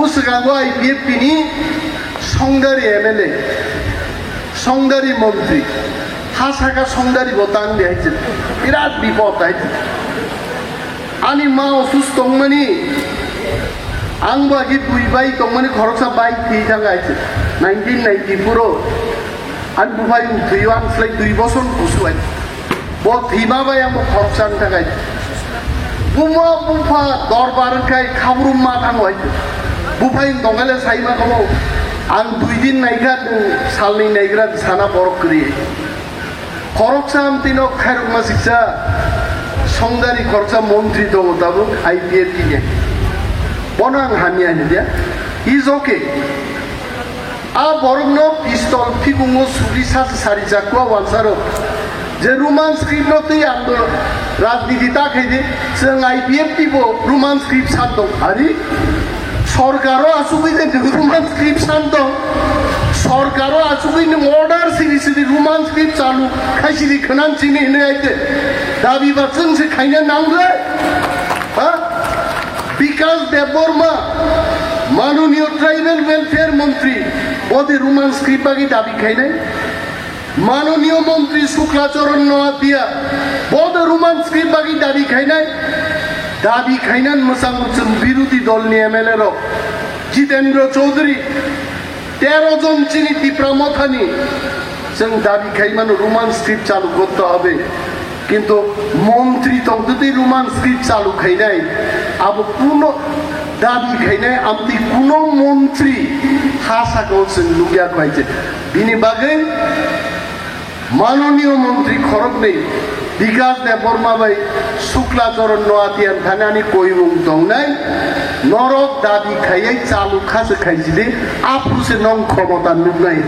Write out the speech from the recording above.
বুসগাঙ্গ আইপিএফপি নি সংদারি এমএলএ সংদারি মন্ত্রী হাসাকা সংদারি বতাং দেখাইছে বিরাট বিপদ আইছে আনি মা অসুস্থ দংমানি आं बाकी बुईबाई तंगमानी खरसा बाई थी थांगायছে 1994 आं बुफाय थैयो आं स्लाय 2 बছर बुसुबाय ब थैमाबाय आं खरसानि थाखाय बुमा बुफा दरबारखाय खाब्रुम मा थांबाय बुफाय दंगाले साइमा खमो आं 2 दिन नायगा सालनि नायग्रा साना बरक करि खरसा आमतिनो खायरुमा सिक्सा संदारि खरसा मन्त्री दङ दाबो आईपीएफपि नि Bonang hamianya dia, is okay. Borogno pistol pigungo sulisa sari jakwa wansaro. Je Roman script no te ando राजनीति ताखेदे जों आईपीएफपि बो रोमान स्क्रिप्ट सान्दों आरि सरकारो आसुगैदे रोमान स्क्रिप्ट सान्दों सरकारो आसुगैदे अर्डार सिरि रोमान स्क्रिप्ट चालु खायसिरि खोनांसिनि होनो आइते दाबिबा जोंसो खायनो नांगौ हा विकास देबबर्मा माननीय ट्राइबल वेलफेयर मंत्री बदे रोमान स्क्रिप्ट बागै दाबि खायनाय माननीय मंत्री शुक्लाचरण नहातिया बदे रोमान स्क्रिप्ट बागै दाबि खायनान मोजां मोजां बिरोधी दलनि एमएलए रक जितेंद्र चौधरी 13 जन चिनी टिप्रामथानि जों दाबि खायमान रोमान स्क्रिप्ट चालु करते হবে কিন্তু মন্ত্রী তো যদি রোমান স্ক্রিপ্ট চালু খাইনাই আব কোন দাবি খাইনাই আমতি কোন মন্ত্রী হাসাকো जों লুগিয়া খাইছে বিনি বাগে माननीय मंत्री खरग नहीं विकास देबबर्मा भाई शुक्लाचरण नहातियान थानानि कोइमुं दंनाय नरक दाबि खायै चालु खासो खायजिदे आपुसे नं क्षमता नुनाय